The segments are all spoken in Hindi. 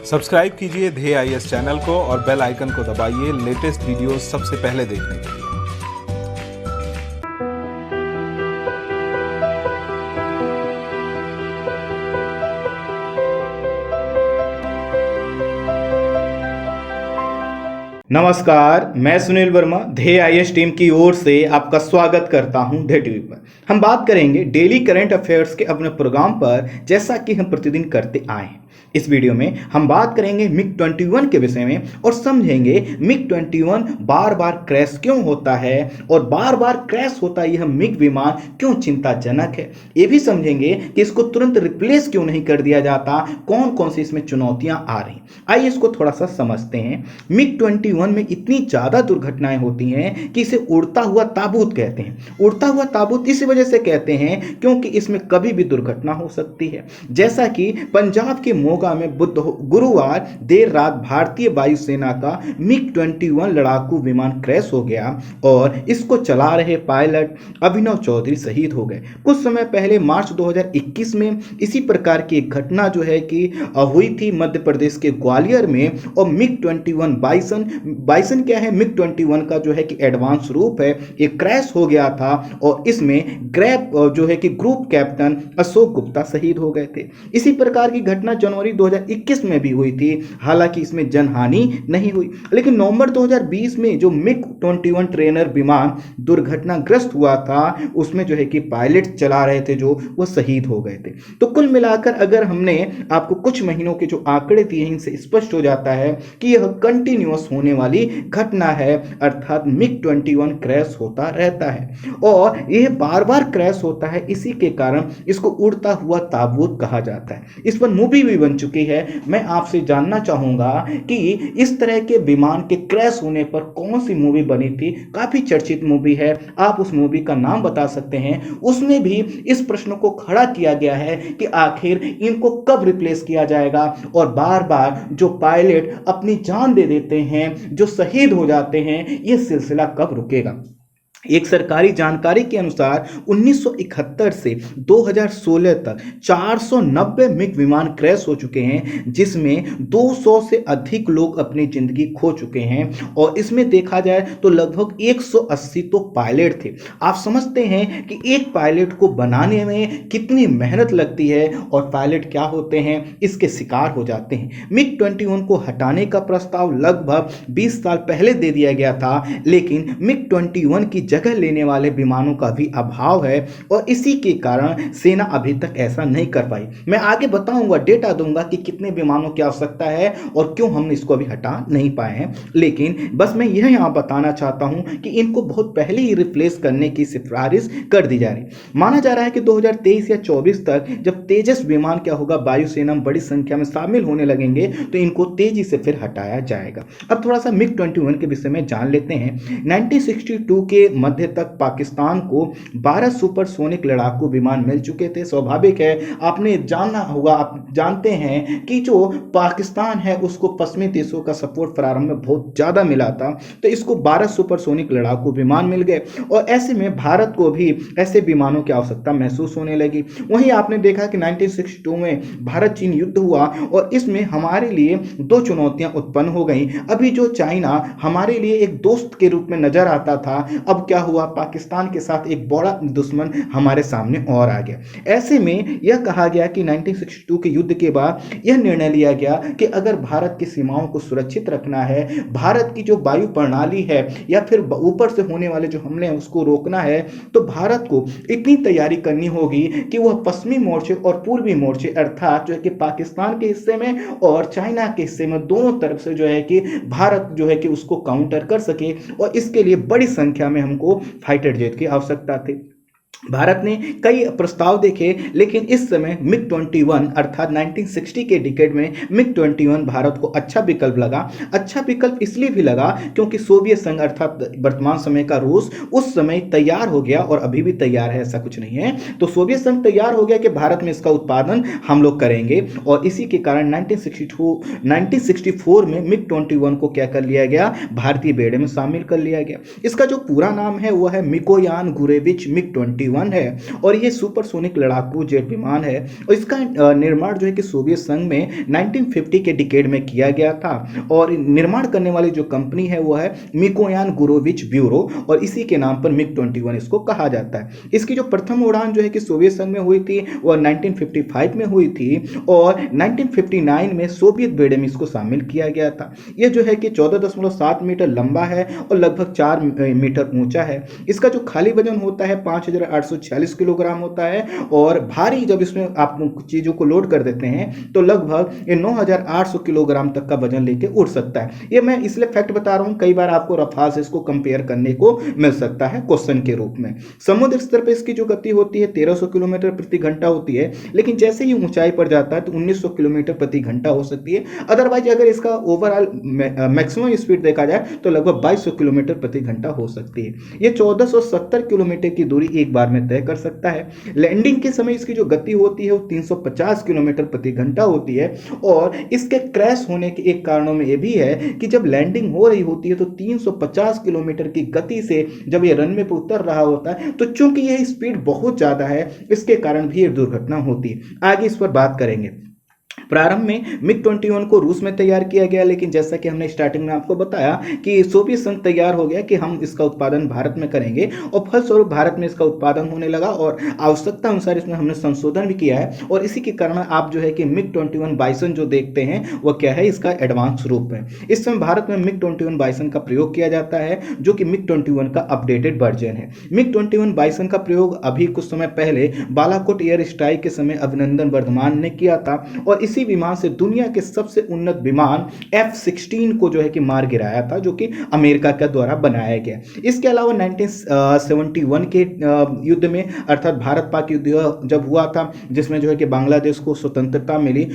सब्सक्राइब कीजिए ध्येय आईएएस चैनल को और बेल आइकन को दबाइए लेटेस्ट वीडियो सबसे पहले देखने के लिए। नमस्कार, मैं सुनील वर्मा ध्येय आईएएस टीम की ओर से आपका स्वागत करता हूं ध्येय टीवी पर। हम बात करेंगे डेली करंट अफेयर्स के अपने प्रोग्राम पर, जैसा कि हम प्रतिदिन करते आए हैं। इस वीडियो में हम बात करेंगे मिग-21 के विषय में और समझेंगे मिग-21 बार बार क्रैश क्यों होता है और बार बार क्रैश होता यह मिग विमान क्यों चिंताजनक है। ये भी समझेंगे कि इसको तुरंत रिप्लेस क्यों नहीं कर दिया जाता, कौन कौन सी इसमें चुनौतियां आ रही। आइए इसको थोड़ा सा समझते हैं। मिग-21 में इतनी ज़्यादा दुर्घटनाएं होती हैं कि इसे उड़ता हुआ ताबूत कहते हैं। उड़ता हुआ ताबूत इस वजह से कहते हैं क्योंकि इसमें कभी भी दुर्घटना हो सकती है। जैसा कि पंजाब के मोगा में गुरुवार देर रात भारतीय वायुसेना का मिग-21 लड़ाकू विमान क्रैश हो गया और इसको चला रहे पायलट अभिनव चौधरी शहीद हो गए। कुछ समय पहले मार्च 2021 में इसी प्रकार की एक घटना जो है कि हुई थी मध्य प्रदेश के ग्वालियर में, और मिग-21 बाइसन क्या है, मिग-21 का जो है कि एडवांस रूप है, एक क्रैश हो गया था और इसमें जो है कि ग्रुप कैप्टन अशोक गुप्ता शहीद हो गए थे। इसी प्रकार की घटना जनवरी 2021 में भी हुई थी, हालांकि इसमें जनहानि नहीं हुई। लेकिन नवंबर 2020 में जो मिग-21 ट्रेनर विमान दुर्घटनाग्रस्त हुआ था, उसमें जो है कि पायलट चला रहे थे जो वो शहीद हो गए थे। तो कुल मिलाकर अगर हमने आपको कुछ महीनों के जो आंकड़े दिए हैं, इनसे स्पष्ट हो जाता है कि यह कंटिन्यूअस होने वाली घटना है, अर्थात मिग-21 क्रैश होता रहता है और यह बार बार क्रैश होता है। इसी के कारण इसको उड़ता हुआ ताबूत कहा जाता है। इस पर मूवी भी बन चुकी है। मैं आपसे जानना चाहूंगा कि इस तरह के विमान के क्रैश होने पर कौन सी मूवी बनी थी। काफी चर्चित मूवी है, आप उस मूवी का नाम बता सकते हैं। उसमें भी इस प्रश्न को खड़ा किया गया है कि आखिर इनको कब रिप्लेस किया जाएगा और बार बार जो पायलट अपनी जान दे देते हैं, जो शहीद हो जाते हैं, यह सिलसिला कब रुकेगा। एक सरकारी जानकारी के अनुसार 1971 से 2016 तक 490 मिग विमान क्रैश हो चुके हैं, जिसमें 200 से अधिक लोग अपनी जिंदगी खो चुके हैं और इसमें देखा जाए तो लगभग 180 तो पायलट थे। आप समझते हैं कि एक पायलट को बनाने में कितनी मेहनत लगती है और पायलट क्या होते हैं, इसके शिकार हो जाते हैं। मिग-21 को हटाने का प्रस्ताव लगभग 20 साल पहले दे दिया गया था, लेकिन मिग-21 की जगह लेने वाले विमानों का भी अभाव है और इसी के कारण सेना अभी तक ऐसा नहीं कर पाई। मैं आगे बताऊंगा, डेटा दूंगा कि कितने विमानों की आवश्यकता है और क्यों हम इसको अभी हटा नहीं पाए हैं। लेकिन बस मैं यह यहां बताना चाहता हूं कि इनको बहुत पहले ही रिप्लेस करने की सिफारिश कर दी जा रही। माना जा रहा है कि 2023 या 24 तक जब तेजस विमान क्या होगा, वायुसेना में बड़ी संख्या में शामिल होने लगेंगे, तो इनको तेजी से फिर हटाया जाएगा। अब थोड़ा सा मिग-21 के विषय में जान लेते हैं। 1962 के मध्य तक पाकिस्तान को 12 सुपरसोनिक लड़ाकू विमान मिल चुके थे। स्वाभाविक है, आपने जाना होगा, आप जानते हैं कि जो पाकिस्तान है उसको पश्चिमी देशों का सपोर्ट प्रारंभ में बहुत ज़्यादा मिला था, तो इसको 12 सुपरसोनिक लड़ाकू विमान मिल गए और ऐसे में भारत को भी ऐसे विमानों की आवश्यकता महसूस होने लगी। वहीं आपने देखा कि 1962 में भारत चीन युद्ध हुआ और इसमें हमारे लिए दो चुनौतियां उत्पन्न हो गई। अभी जो चाइना हमारे लिए एक दोस्त के रूप में नजर आता था, अब क्या हुआ, पाकिस्तान के साथ एक बड़ा दुश्मन हमारे सामने और आ गया। ऐसे में यह कहा गया कि 1962 के युद्ध के बाद यह निर्णय लिया गया कि अगर भारत की सीमाओं को सुरक्षित रखना है, भारत की जो वायु प्रणाली है या फिर ऊपर से होने वाले जो हमले हैं उसको रोकना है, तो भारत को इतनी तैयारी करनी होगी कि वह पश्चिमी मोर्चे और पूर्वी मोर्चे, अर्थात जो है कि पाकिस्तान के हिस्से में और चाइना के हिस्से में, दोनों तरफ से जो है कि भारत जो है कि उसको काउंटर कर सके और इसके लिए बड़ी संख्या में हमको फाइटर जेट की आवश्यकता थी। भारत ने कई प्रस्ताव देखे, लेकिन इस समय मिग-21 अर्थात 1960 के डिकेड में मिग-21 भारत को अच्छा विकल्प लगा। अच्छा विकल्प इसलिए भी लगा क्योंकि सोवियत संघ अर्थात वर्तमान समय का रूस उस समय तैयार हो गया और अभी भी तैयार है, ऐसा कुछ नहीं है। तो सोवियत संघ तैयार हो गया कि भारत में इसका उत्पादन हम लोग करेंगे और इसी के कारण 1964 में मिग-21 को क्या कर लिया गया, भारतीय बेड़े में शामिल कर लिया गया। इसका जो पूरा नाम है वह है मिकोयान गुरेविच मिग-21 MiG-21 है और ये सुपरसोनिक लड़ाकू जेट विमान है और इसका निर्माण जो है कि सोवियत संघ में 1950 के डिकेड में किया गया था और निर्माण करने वाली जो कंपनी है वो है मिकोयान गुरोविच ब्यूरो और इसी के नाम पर MiG-21 इसको कहा जाता है। इसकी जो प्रथम उड़ान जो है कि सोवियत संघ में हुई थी वो 1955 में हुई थी और 1959 में सोवियत बेड़े में इसको शामिल किया गया था। ये जो है कि 14.7 मीटर लंबा है और लगभग 4 मीटर ऊंचा है। इसका जो खाली वजन होता है 5846 किलोग्राम होता है और भारी जब इसमें आप चीज़ों को लोड कर देते हैं तो लगभग 9800 किलोग्राम तक का वजन लेके उड़ सकता है। ये मैं इसलिए फैक्ट बता रहा हूँ, कई बार आपको रफाल से इसको कंपेयर करने को मिल सकता है क्वेश्चन के रूप में। समुद्र स्तर पर इसकी जो गति होती है 1300 किलोमीटर प्रति घंटा होती है, लेकिन जैसे ही ऊंचाई पर जाता है तो 1900 किलोमीटर प्रति घंटा हो सकती है। अदरवाइज अगर इसका ओवरऑल मैक्सिमम स्पीड देखा जाए तो लगभग 2200 किलोमीटर प्रति घंटा हो सकती है। ये 1470 किलोमीटर की दूरी एक बार में तय कर सकता है। लैंडिंग के समय इसकी जो गति होती है वो 350 किलोमीटर प्रति घंटा होती है और इसके क्रैश होने के एक कारणों में ये भी है कि जब लैंडिंग हो रही होती है तो 350 किलोमीटर की गति से जब ये रनवे पर उतर रहा होता है तो चूंकि यह स्पीड बहुत ज्यादा है इसके कारण भी ये दुर्घटना होती है। आगे इस पर बात करेंगे। प्रारंभ में MiG-21 को रूस में तैयार किया गया, लेकिन जैसा कि हमने स्टार्टिंग में आपको बताया कि सोवियत संघ तैयार हो गया कि हम इसका उत्पादन भारत में करेंगे और फलस्वरूप भारत में इसका उत्पादन होने लगा और आवश्यकता अनुसार इसमें हमने संशोधन भी किया है और इसी के कारण आप जो है कि MiG-21 बाइसन जो देखते हैं वह क्या है, इसका एडवांस रूप है। इस समय भारत में MiG-21 बाइसन का प्रयोग किया जाता है जो कि MiG-21 का अपडेटेड वर्जन है। MiG-21 बाइसन का प्रयोग अभी कुछ समय पहले बालाकोट एयर स्ट्राइक के समय अभिनंदन वर्धमान ने किया था और इसी विमान से दुनिया के सबसे उन्नत विमान F-16 को जो है कि मार गिराया था, जो कि अमेरिका के द्वारा बनाया गया। इसके अलावा 1971 के युद्ध में अर्थात भारत पाक युद्ध जब हुआ था जिसमें जो है कि बांग्लादेश को स्वतंत्रता मिली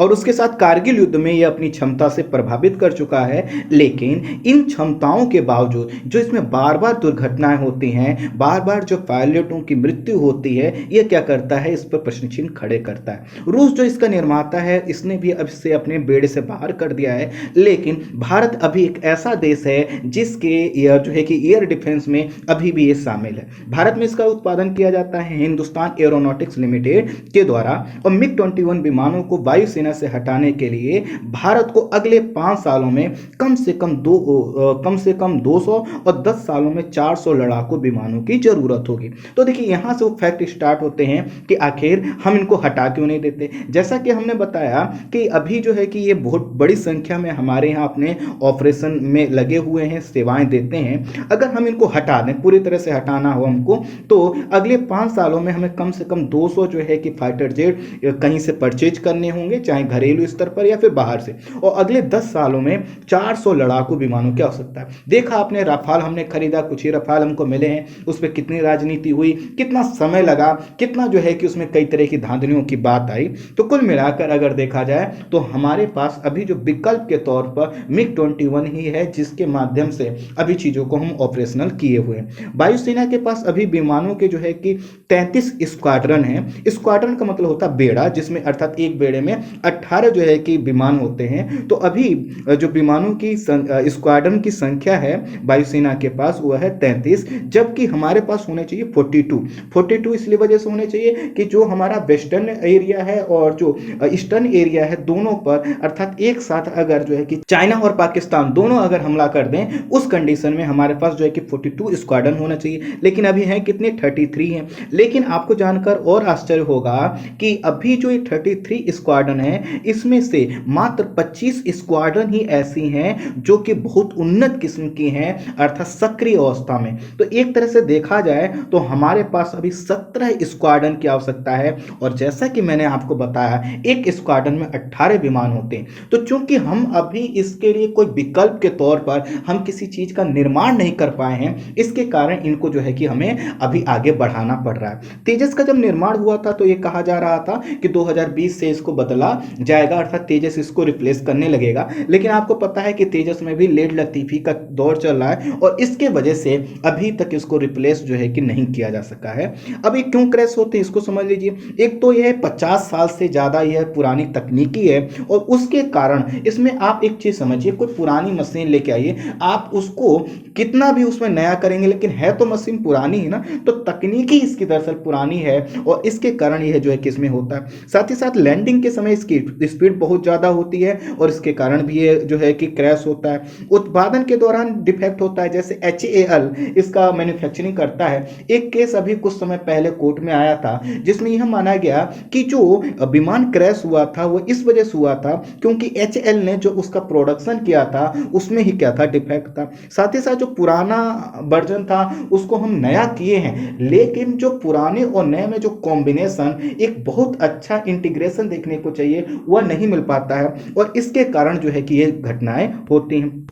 और उसके साथ कारगिल युद्ध में यह अपनी क्षमता से प्रभावित कर चुका है, लेकिन इन क्षमताओं के बावजूद जो इसमें बार बार दुर्घटनाएं होती हैं, बार बार जो पायलटों की मृत्यु होती है, यह क्या करता है, इस पर प्रश्न चिन्ह खड़े करता है। रूस जो इसका निर्माता है इसने भी अब इसे अपने बेड़े से बाहर कर दिया है, लेकिन भारत अभी एक ऐसा देश है जिसके जो है कि एयर डिफेंस में अभी भी ये शामिल है। भारत में इसका उत्पादन किया जाता है हिंदुस्तान एरोनॉटिक्स लिमिटेड के द्वारा और MiG-21 विमानों को वायु सेना से हटाने के लिए भारत को अगले 5 सालों में कम से कम 200 और 10 सालों में 400 लड़ाकू विमानों की जरूरत होगी। तो देखिए यहां से वो फैक्ट स्टार्ट होते हैं कि आखिर हम इनको हटा क्यों नहीं देते। जैसा कि हमने बताया कि अभी जो है कि ये बहुत बड़ी संख्या में हमारे यहाँ अपने ऑपरेशन में लगे हुए हैं, सेवाएं देते हैं। अगर हम इनको हटा दें, पूरी तरह से हटाना हो हमको, तो अगले 5 सालों में हमें कम से कम 200 जो है कि फाइटर जेट कहीं से परचेज करने होंगे, चाहे घरेलू स्तर पर या फिर बाहर से, और अगले 10 सालों में 400 लड़ाकू विमानों की आवश्यकता है। देखा आपने, रफाल हमने खरीदा, कुछ ही रफाल हमको मिले हैं, उस पर कितनी राजनीति हुई, कितना समय लगा, कितना जो है कि उसमें कई तरह की धांधलियों की बात आई। तो कुल मिलाकर अगर देखा जाए तो हमारे पास अभी जो विकल्प के तौर पर MiG-21 ही है जिसके माध्यम से अभी चीजों को हम ऑपरेशनल किए हुए हैं। वायुसेना के पास अभी विमानों के जो है कि 33 स्क्वाड्रन है। स्क्वाड्रन का मतलब होता है बेड़ा, जिसमें अर्थात एक बेड़े में 18 जो है कि विमान होते हैं। तो अभी जो विमानों की स्क्वाड्रन की संख्या है वायुसेना के पास वो है 33, जबकि हमारे पास होने चाहिए 42 इसलिए वजह से होने चाहिए कि जो हमारा वेस्टर्न एरिया है और जो ईस्टर्न एरिया है, दोनों पर अर्थात एक साथ अगर जो है कि चाइना और पाकिस्तान दोनों अगर हमला कर दें, उस कंडीशन में हमारे पास जो है कि 42 स्क्वाड्रन होना चाहिए। लेकिन अभी है कितने, 33 हैं। लेकिन आपको जानकर और आश्चर्य होगा कि अभी जो ये 33 स्क्वाड्रन है इसमें से मात्र 25 स्क्वाड्रन ही ऐसी हैं जो कि बहुत उन्नत किस्म की हैं, अर्थात सक्रिय अवस्था में। तो एक तरह से देखा जाए तो हमारे पास अभी 17 स्क्वाड्रन की आवश्यकता है और जैसा कि मैंने आपको बताया एक स्क्वाड्रन में 18 विमान होते हैं। तो चूंकि हम अभी इसके लिए कोई विकल्प के तौर पर हम किसी चीज का निर्माण नहीं कर पाए हैं, इसके कारण इनको जो है कि हमें अभी आगे बढ़ाना पड़ रहा है। तेजस का जब निर्माण हुआ था तो ये कहा जा रहा था कि 2020 से इसको बदला जाएगा, अर्थात तेजस इसको रिप्लेस करने लगेगा। लेकिन आपको पता है कि तेजस में भी लेट लतीफ़ी का दौर चल रहा है और इसके वजह से अभी तक इसको रिप्लेस जो है कि नहीं किया जा सका है। अब ये क्यों क्रैश होते हैं इसको समझ लीजिए। एक तो यह 50 साल से ज़्यादा यह पुरानी तकनीकी है और उसके कारण इसमें आप एक चीज़ समझिए, कोई पुरानी मशीन लेके आइए, आप उसको कितना भी उसमें नया करेंगे लेकिन है तो मशीन पुरानी ही ना, तो तकनीकी इसकी दरअसल पुरानी है और इसके कारण यह जो है कि इसमें होता है। साथ ही साथ लैंडिंग के समय इसकी स्पीड बहुत ज़्यादा होती है और इसके कारण भी ये जो है कि क्रैश होता है। उत्पादन के दौरान डिफेक्ट होता है, जैसे HAL इसका मैन्युफैक्चरिंग करता है। एक केस अभी कुछ समय पहले कोर्ट में आया था जिसमें यह माना गया कि जो विमान क्रैश हुआ था वो इस वजह से हुआ था क्योंकि HAL ने जो उसका प्रोडक्शन किया था उसमें ही क्या था, डिफेक्ट था। साथ ही साथ जो पुराना वर्जन था उसको हम नया किए हैं, लेकिन जो पुराने और नए में जो कॉम्बिनेशन, एक बहुत अच्छा इंटीग्रेशन देखने को चाहिए, वह नहीं मिल पाता है और इसके कारण जो है कि ये घटनाएं होती हैं।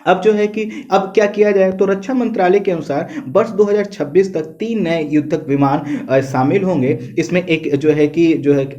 अब जो है कि अब क्या किया जाए, तो रक्षा मंत्रालय के अनुसार वर्ष 2026 तक 3 नए युद्धक विमान शामिल होंगे। इसमें एक जो है कि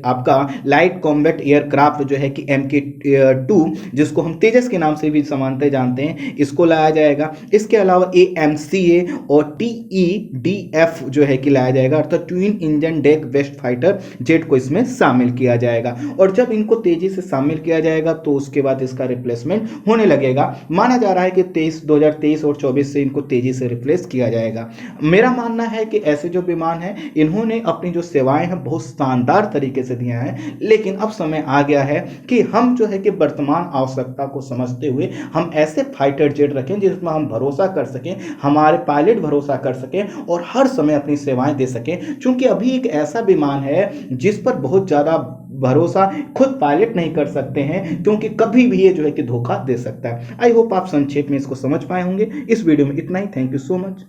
आपका लाइट कॉम्बैट एयरक्राफ्ट जो है कि MK2 जिसको हम तेजस के नाम से भी समानते जानते हैं, इसको लाया जाएगा। इसके अलावा AMCA और TEDF जो है कि लाया जाएगा, अर्थात twin engine deck based fighter jet को इसमें शामिल किया जाएगा। और जब इनको तेजी से शामिल किया जाएगा तो उसके बाद इसका रिप्लेसमेंट होने लगेगा। माना जा रहा है कि 2023 और 24 से इनको तेजी से रिप्लेस किया जाएगा। मेरा मानना है कि ऐसे जो विमान हैं इन्होंने अपनी जो सेवाएं हैं बहुत शानदार तरीके से दिया है, लेकिन अब समय आ गया है कि हम जो है कि वर्तमान आवश्यकता को समझते हुए हम ऐसे फाइटर जेट रखें जिसमें हम भरोसा कर सकें, हमारे पायलट भरोसा कर सकें और हर समय अपनी सेवाएं दे सकें। क्योंकि अभी एक ऐसा विमान है जिस पर बहुत ज़्यादा भरोसा खुद पायलट नहीं कर सकते हैं, क्योंकि कभी भी ये जो है कि धोखा दे सकता है। आई होप आप संक्षेप में इसको समझ पाए होंगे। इस वीडियो में इतना ही। Thank you so much.